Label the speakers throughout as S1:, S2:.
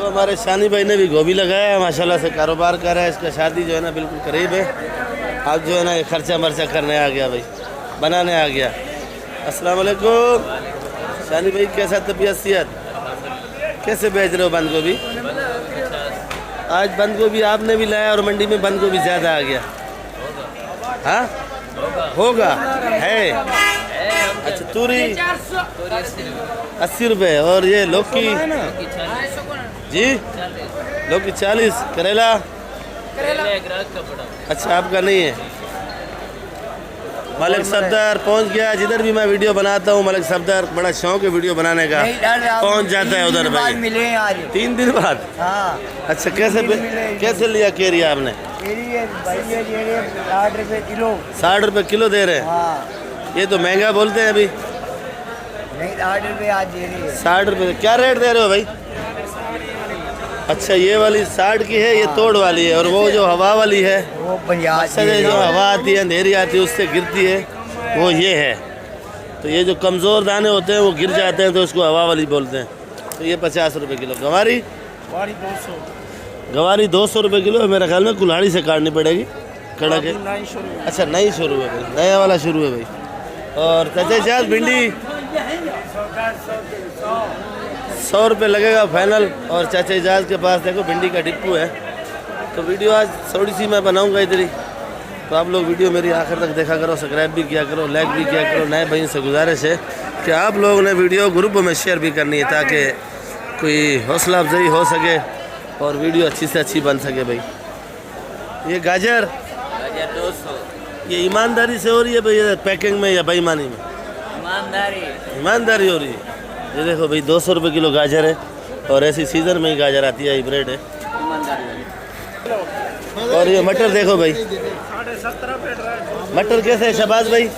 S1: देखो हमारे शानी भाई ने भी गोभी लगाया है, माशाल्लाह से कारोबार कर रहा है। इसका शादी जो है ना बिल्कुल करीब है। आज जो है ना ये खर्चा मर्चा करने आ गया भाई, बनाने आ गया। अस्सलाम वालेकुम शानी भाई, कैसा तबीयत सेहत? कैसे बेच रहे हो बंद गोभी? आज बंद गोभी आपने भी लाया और मंडी में बंद गोभी ज़्यादा आ गया। हाँ होगा है। अच्छा तूरी 80 रुपये और ये लौकी जी लौकी 40। करेला अच्छा आपका नहीं है। मलिक सफदर पहुंच गया। जिधर भी मैं वीडियो बनाता हूँ मलिक सफदर बड़ा शौक है वीडियो बनाने का, पहुंच जाता है उधर भाई।
S2: मिले आज
S1: 3 दिन बाद।
S2: हाँ
S1: अच्छा कैसे लिया केरी आपने?
S2: 60 रुपये किलो।
S1: 60 रुपये किलो दे रहे हैं।
S2: हाँ
S1: ये तो महंगा बोलते हैं अभी।
S2: नहीं 60 रुपये आज दे रही है।
S1: 60 रुपये क्या रेट दे रहे हो भाई? अच्छा ये वाली 60 की है, ये तोड़ वाली है। और वो जो हवा वाली है
S2: वो 50
S1: अच्छा जो हवा आती है अंधेरी आती है उससे गिरती है वो ये है। तो ये जो कमज़ोर दाने होते हैं वो गिर जाते हैं तो उसको हवा वाली बोलते हैं। तो ये 50 रुपये किलो। गवारी
S2: 200।
S1: गवारी 200 रुपये किलो है। मेरे ख्याल में कुल्हाड़ी से काटनी पड़ेगी कड़क है। अच्छा नई शुरू है भाई, नया वाला शुरू है भाई। और तजाज भिंडी 100 रुपये लगेगा फाइनल। और चाचा इजाज के पास देखो भिंडी का डिप्पू है। तो वीडियो आज थोड़ी सी मैं बनाऊंगा इधर ही, तो आप लोग वीडियो मेरी आखिर तक देखा करो, सब्सक्राइब भी किया करो, लाइक भी किया करो। नए भाई से गुजारिश है कि आप लोगों ने वीडियो ग्रुप में शेयर भी करनी है ताकि कोई हौसला अफजाई हो सके और वीडियो अच्छी से अच्छी बन सके भाई। ये गाजर
S2: 200।
S1: ये ईमानदारी से हो रही है भाई पैकिंग में या बेईमानी में? ईमानदारी हो रही है। ये देखो भाई 200 रुपये किलो गाजर है और ऐसी सीज़न में ही गाजर आती है, हाइब्रिड है। और ये मटर देखो भाई
S2: 17.5
S1: मटर कैसे है शहबाज भाई?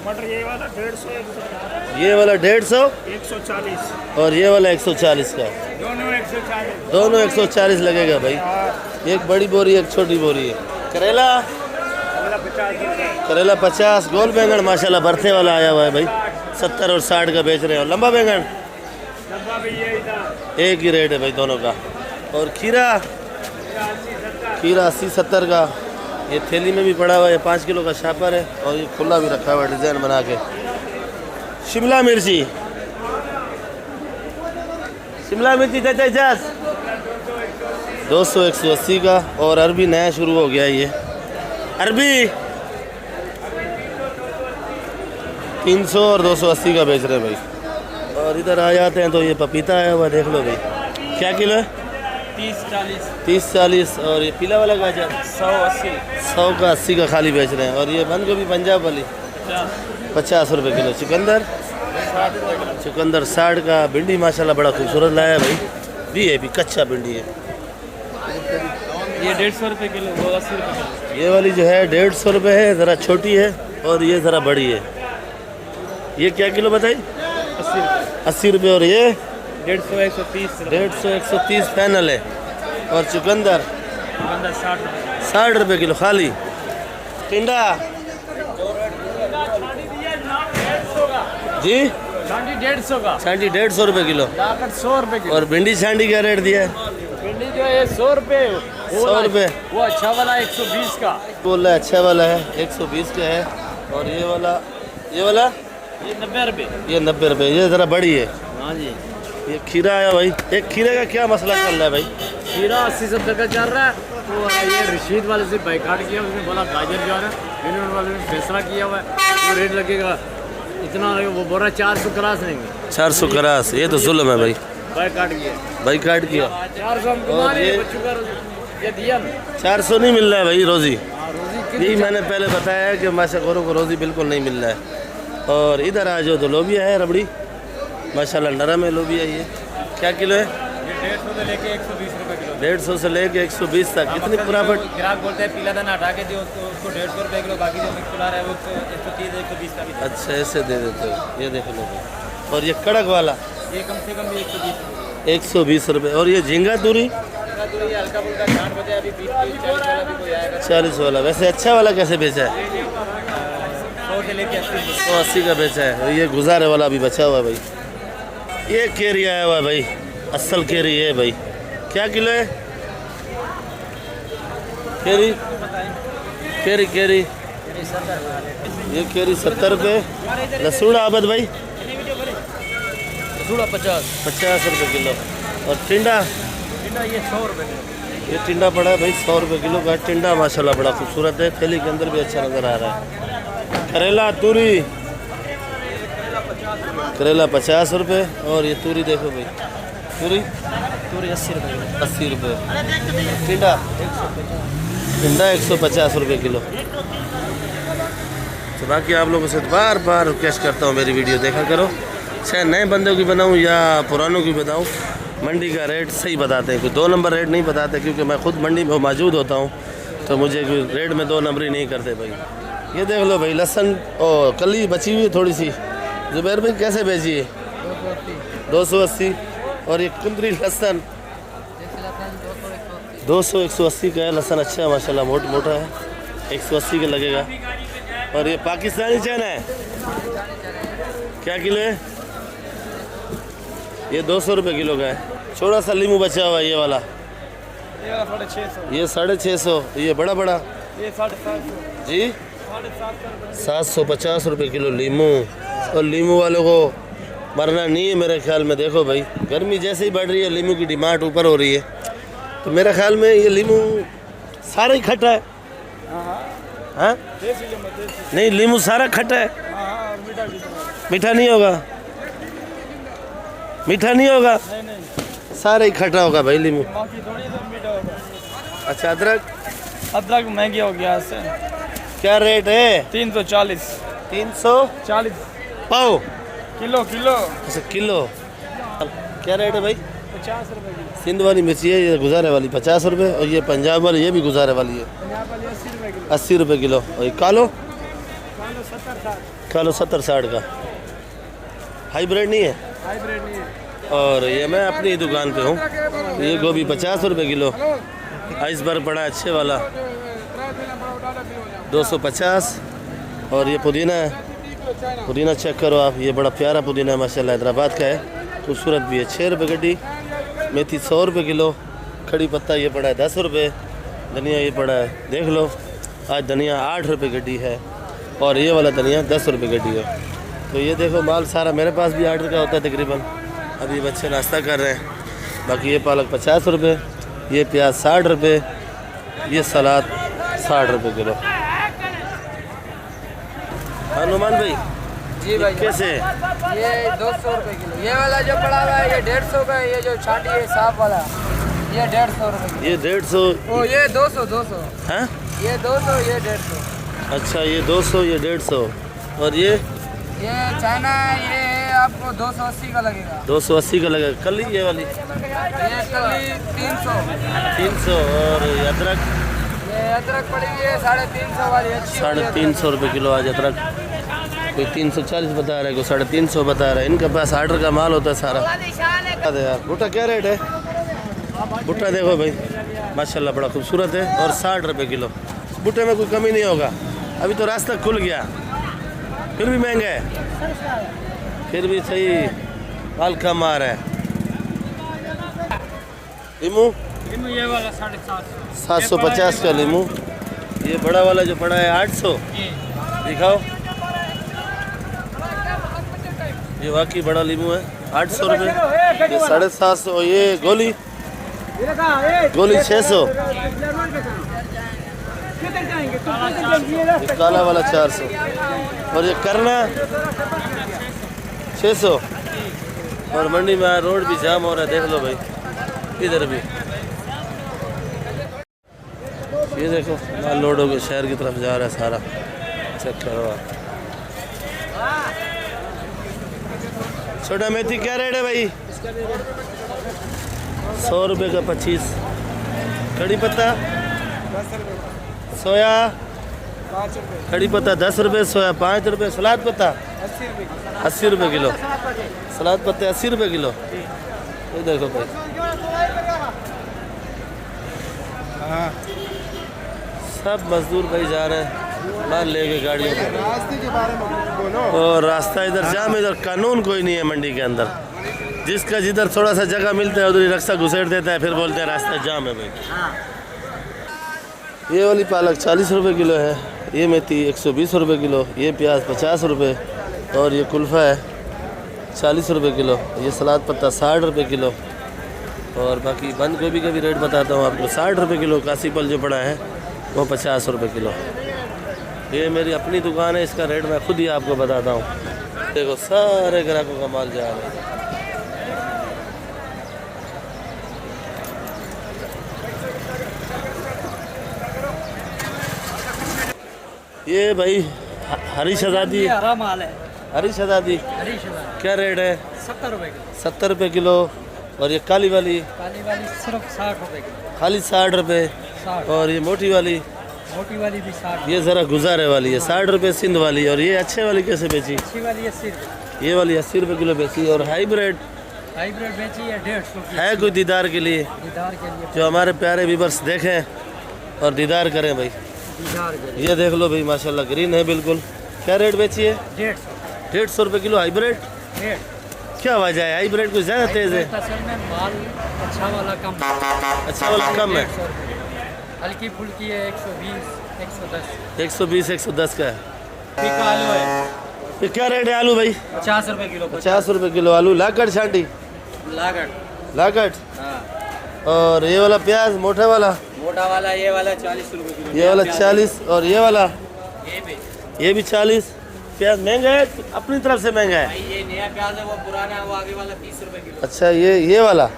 S2: मटर ये वाला 150।
S1: ये वाला 150
S2: 140
S1: और ये वाला 140 का।
S2: दोनों 140।
S1: दोनों 140 लगेगा भाई। एक बड़ी बोरी एक छोटी बोरी है। करेला 50। गोल बैंगन माशाल्लाह भरते वाला आया हुआ है भाई, 70 और 60 का बेच रहे हैं। और लंबा बैंगन एक ही रेट है भाई दोनों का। और खीरा 80-70 का। ये थैली में भी पड़ा हुआ है। 5 किलो का शापर है और ये खुला भी रखा हुआ है डिज़ाइन बना के। शिमला मिर्ची चाचा 200-180 का। और अरबी नया शुरू हो गया ये अरबी 300 और 280 का बेच रहे हैं भाई। और इधर आ जाते हैं तो ये पपीता आया हुआ देख लो भाई, क्या किलो है? 30-40। और ये पीला वाला गाजर 100 का 80 का खाली बेच रहे हैं। और ये बंद गोभी पंजाब वाली 50 रुपये किलो। चुकंदर 60 का। भिंडी माशाल्लाह बड़ा खूबसूरत लाया है भाई, भी कच्चा भिंडी है।
S2: ये 150 रुपये किलो, वो 80 रुपये किलो।
S1: ये वाली जो है 150 रुपये है, ज़रा छोटी है। और ये ज़रा बड़ी है। ये क्या किलो बताई? 80 रुपये। और ये 150-130 फाइनल है। और चुकंदर 60 रुपये किलो खाली। टिंडा जी
S2: 150 का।
S1: छांटी 150 रुपये किलो।
S2: 100 रुपये किलो।
S1: और भिंडी छांटी क्या रेट दिया है?
S2: भिंडी जो है 100 रुपये।
S1: 100 रुपये।
S2: वो अच्छा वाला 120 का
S1: बोल रहा है अच्छा वाला है 120 का है। और ये वाला
S2: ये 90 रुपये।
S1: ये 90 रुपये। ये ज़रा बड़ी है।
S2: हाँ जी।
S1: ये खीरा आया भाई। एक खीरे का क्या मसला चल रहा है भाई?
S2: खीरा 80-70 का चल रहा है। तो ये रशीद वाले से बाइकाट किया, उसने बोला गाजर जो है ना यूनियन वाले ने फैसला किया हुआ है वो रेट लगेगा इतना लगेगा। वो बोल रहा 400 क्रॉस लेंगे।
S1: 400 क्रॉस? ये तो जुल्म है भाई।
S2: बाइकाट किया
S1: 400
S2: हम तुम्हारे बच्चों का ये दिया ना।
S1: 400 नहीं मिल रहा है भाई रोज़ी।
S2: रोजी
S1: यही मैंने पहले बताया है कि माशाखोरों को रोज़ी बिल्कुल नहीं मिल रहा है। और इधर आ जाओ तो लोबिया है रबड़ी माशाल्लाह नरम है लोबिया। ये क्या किलो है?
S2: 150 से लेके 120 रुपये किलो।
S1: 150 से लेके 120 तक। कितनी प्रॉफिट?
S2: ग्राहक बोलते हैं पीला दाना हटा के दियो उसको 150 रुपये किलो, बाकी जो मिक्स रहा है वो 130-120 का भी।
S1: अच्छा ऐसे दे देते हो। ये देख लो भाई। और ये कड़क वाला
S2: ये कम से कम भी 120
S1: 120 रुपये। और ये झींगा तूरी
S2: हल्का फुल्का 60 बजे अभी 20-40 वाला भी कोई आएगा।
S1: 40 वाला। वैसे अच्छा वाला कैसे बेचा है?
S2: 100 से लेके 80।
S1: 180 का बेचा है। और ये गुजारे वाला भी बचा हुआ है भाई। ये केरी आया हुआ है भाई, असल केरी है भाई, क्या किलो है केरी? केरी केरी ये केरी 70 रुपये। लहसुन आबद भाई?
S2: थोड़ा 50
S1: रुपये किलो। और टिंडा?
S2: ये 100 रुपये।
S1: ये टिंडा पड़ा है भाई 100 रुपये किलो का। टिंडा माशाल्लाह बड़ा खूबसूरत है, थैली के अंदर भी अच्छा नज़र आ रहा है। करेला तूरी? करेला 50 रुपये। और ये तूरी देखो भाई, तूरी
S2: 80 रुपये।
S1: 80 रुपये। टिंडा? टिंडा 150 रुपये किलो। तो बाकी आप लोगों से बार बार रिक्वेस्ट करता हूँ, मेरी वीडियो देखा करो, चाहे नए बंदों की बनाऊँ या पुरानों की बताऊँ, मंडी का रेट सही बताते हैं। कोई 2 नंबर रेट नहीं बताते, क्योंकि मैं खुद मंडी में मौजूद होता हूँ, तो मुझे कोई रेट में 2 नंबरी नहीं करते भाई। ये देख लो भाई लहसन और कली बची हुई है थोड़ी सी। जुबैर भाई कैसे बेची है? 280। और ये कुंदरी लहसन 200-180 का है। लहसन अच्छा है माशाल्लाह, मोटा है, 180 का लगेगा। और ये पाकिस्तानी चना है, क्या किलो है? ये 200 रुपये किलो का है। छोटा सा लीमू बचा हुआ है ये वाला, ये 650। ये बड़ा ये 750 जी, 750 रुपये किलो लीमू। और लीमू वालों को मरना नहीं है मेरे ख्याल में। देखो भाई गर्मी जैसे ही बढ़ रही है, लीमू की डिमांड ऊपर हो रही है, तो मेरे ख्याल में ये लीमू सारा ही खट्टा है। हाँ नहीं, लीमू सारा खट्टा है, मीठा नहीं होगा? मीठा नहीं होगा, सारा ही खट्टा होगा भाई लीमू। अच्छा अदरक?
S3: अदरक महंगी हो गया इससे।
S1: क्या रेट है?
S3: 340
S1: पाव
S3: किलो।
S1: अच्छा किलो। क्या रेट है भाई?
S3: 50 रुपये किलो।
S1: सिंध वाली मिर्ची है, ये गुजारे वाली 50 रुपये। और ये पंजाब वाली, ये भी गुजारे वाली है 80 रुपये किलो। और ये कालो? कालो 70-60 का। हाइब्रिड नहीं है?
S3: हाइब्रिड नहीं है।
S1: और ये मैं अपनी दुकान पे हूँ। ये गोभी 50 रुपये किलो। आइसबर्ग पड़ा अच्छे वाला 250। और ये पुदीना है, पुदीना चेक करो आप, ये बड़ा प्यारा पुदीना है माशाल्लाह, हैदराबाद का है, खूबसूरत भी है। 6 रुपये गड्डी। मेथी 100 रुपये किलो। खड़ी पत्ता ये पड़ा है 10 रुपये। धनिया ये पड़ा है, देख लो आज धनिया 8 रुपये गड्डी है। और ये वाला धनिया 10 रुपये गड्डी है। तो ये देखो माल सारा मेरे पास भी ऑर्डर का होता है तकरीबन। अभी बच्चे नाश्ता कर रहे हैं। बाकी ये पालक 50 रुपये, ये प्याज 60 रुपये, ये सलाद 60 रुपये किलो। हनुमान भाई
S4: जी भाई
S1: कैसे है?
S4: ये 200 रुपये किलो। ये वाला जो पड़ा हुआ है ये 150 का है। ये जो छाटी है साफ वाला ये 150 रुपये किलो।
S1: ये 150।
S4: ओ ये 200
S1: हैं?
S4: ये 200 ये 150।
S1: अच्छा ये 200 ये 150। और ये
S4: चाइना ये आपको 280 का लगेगा।
S1: 280 का लगेगा। कली ये वाली
S4: ये कली
S1: 300। और ये अदरक?
S4: ये अदरक पड़ेगी 350 वाली अच्छी
S1: 350 रुपये किलो आज अदरक। कोई 340 बता रहा है, कोई 350 बता रहा है। इनके पास ऑर्डर का माल होता है सारा। यार भुट्टा क्या रेट है? भुट्टा देखो भाई माशाल्लाह बड़ा खूबसूरत है और 60 रुपये किलो। भुट्टे में कोई कमी नहीं होगा। अभी तो रास्ता खुल गया, फिर भी महंगा है, फिर भी सही माल कम आ रहा है। लीमू
S3: ये वाला
S1: 750 का लीमू। ये बड़ा वाला जो पड़ा है 800। दिखाओ, ये वाकई बड़ा लीमू है 800 रुपये। ये 750। ये गोली 600। ये काला वाला 400। और ये करना 600। और मंडी में रोड भी जाम हो रहा है, देख लो भाई इधर भी। ये देखो माल लोड हो गया, शहर की तरफ जा रहा है सारा। चेक करो आप। छोटा मेथी क्या रेट है भाई? 100 रुपये का 25। कड़ी पत्ता सोया कड़ी पत्ता 10 रुपये, सोया 5 रुपये। सलाद पत्ता 80 रुपये किलो। सलाद पत्ते 80 रुपये किलो। ये देखो भाई सब मजदूर भाई जा रहे हैं माल लेके गाड़ियों में। और रास्ता इधर जाम, इधर कानून कोई नहीं है मंडी के अंदर। जिसका जिधर थोड़ा सा जगह मिलता है उधर ही रस्ता घुसेड़ देता है, फिर बोलते हैं रास्ता जाम है भाई। ये वाली पालक 40 रुपए किलो है, ये मेथी 120 रुपए किलो, ये प्याज 50 रुपए और ये कुल्फ़ा है 40 रुपए किलो, ये सलाद पत्ता 60 रुपए किलो और बाकी बंद गोभी का भी रेट बताता हूँ आपको 60 रुपए किलो। कासी पल जो पड़ा है वो 50 रुपए किलो। ये मेरी अपनी दुकान है, इसका रेट मैं खुद ही आपको बताता हूँ। देखो सारे ग्राहकों का माल जा रहा है। ये भाई हरी शहजादी,
S3: हरा माल है।
S1: हरी शहजादी क्या रेट है?
S3: 70 रुपए किलो।
S1: 70 रुपए किलो। और ये काली वाली
S3: सिर्फ 60 रुपए किलो।
S1: खाली 60 रुपए।
S3: 60।
S1: और ये मोटी वाली
S3: भी 60।
S1: ये ज़रा गुजारे वाली है 60 रुपए सिंध वाली। और ये अच्छे वाली कैसे बेची?
S3: अच्छी वाली 80 रुपए।
S1: ये वाली 80 रुपए किलो बेची। और हाइब्रिड
S3: बेची है 150 की।
S1: है कोई दीदार के लिए?
S3: दीदार के लिए।
S1: जो हमारे प्यारे व्यूअर्स देखें और दीदार करें भाई।
S3: दीदार के लिए।
S1: ये देख लो भाई माशाल्लाह ग्रीन है बिल्कुल। क्या रेट बेची है?
S3: 150
S1: रुपए किलो हाइब्रिड। क्या वजह है? हाइब्रिड कुछ ज़्यादा तेज़ है?
S3: असल में माल अच्छा वाला कम
S1: अच्छा वाला कम है।
S3: हल्की फुल्की है 120 110।
S1: 120 110 का है।
S3: फीका आलू है।
S1: ये क्या रेट है आलू भाई?
S3: 50 रुपए किलो।
S1: 50 रुपए किलो आलू। लाकड़ छांटी लाकड़। और ये वाला प्याज मोटा वाला?
S3: मोटा वाला ये वाला 40 रुपए किलो।
S1: ये वाला 40 और ये वाला? ये भी 40। प्याज महंगा है अपनी तरफ से महंगा है?
S3: ये नया प्याज है, वो पुराना है, वो आगे वाला 30 रुपए किलो।
S1: अच्छा ये वाला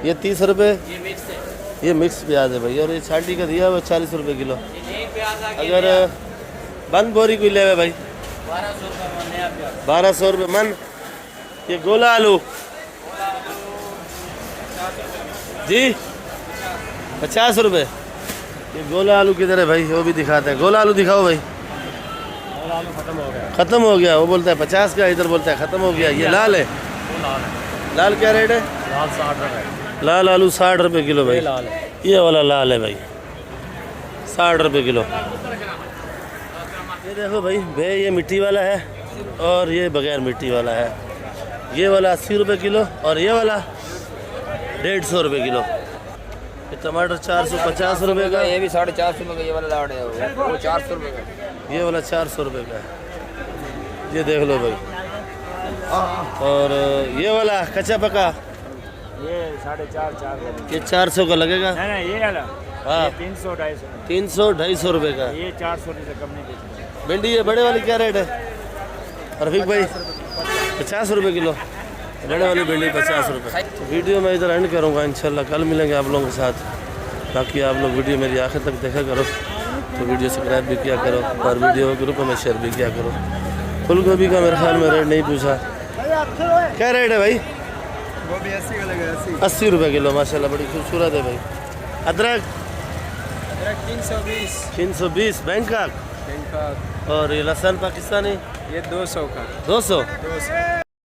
S1: ये 30 रुपए।
S3: ये मिक्स है।
S1: ये मिक्स प्याज है भाई। और ये छांटी का दिया हुआ 40 रुपए किलो।
S3: ये नई प्याज आ गई।
S1: अगर बंद बोरी कोई ले भाई
S3: 1200 रुपए नया प्याज।
S1: 1200 रुपये मन। ये गोला आलू जी 50 रुपये। ये गोला आलू किधर है भाई? वो भी दिखाते हैं। गोला आलू दिखाओ भाई। ख़त्म हो गया। वो बोलता है 50 का, इधर बोलता है ख़त्म हो गया। ये लाल है। लाल क्या रेट है?
S2: लाल 60 रुपए।
S1: लाल आलू 60 रुपये किलो भाई।
S2: लाल है।
S1: ये वाला लाल है भाई 60 रुपये किलो। ये देखो भाई ये मिट्टी वाला है और ये बगैर मिट्टी वाला है। ये वाला 80 रुपये किलो और ये वाला 150 रुपये किलो। ये टमाटर 450 रुपये का।
S4: ये भी 450 रुपए का। ये वाला लाड़ है वो 400 रुपए का।
S1: ये वाला 400 रुपये का है। ये देख लो भाई। और ये वाला कच्चा पका
S2: ये 450
S1: ये 400 का लगेगा।
S2: नहीं ये वाला
S1: हाँ
S2: 300 250।
S1: 300 250 रुपये का।
S2: ये 400 से कम नहीं बेचते।
S1: भिंडी ये बड़े वाली क्या रेट है रफीक भाई? 50 रुपये किलो। बड़े वाली भिंडी 50 रुपये। तो वीडियो मैं इधर एंड करूँगा इंशाल्लाह। कल मिलेंगे आप लोगों के साथ। बाकी आप लोग वीडियो मेरी आखिर तक देखा करो। तो वीडियो सब्सक्राइब भी किया करो और वीडियो ग्रुप में शेयर भी किया करो। फूल गोभी का मेरे ख्याल में रेट नहीं पूछा। क्या रेट है भाई?
S4: गोभी 80 का लगेगा।
S1: 80 रुपये किलो माशाल्लाह बड़ी खूबसूरत है भाई। अदरक
S4: 320।
S1: 320 बैंकॉक। और ये लहसुन पाकिस्तानी
S4: ये 200 का।
S1: 200।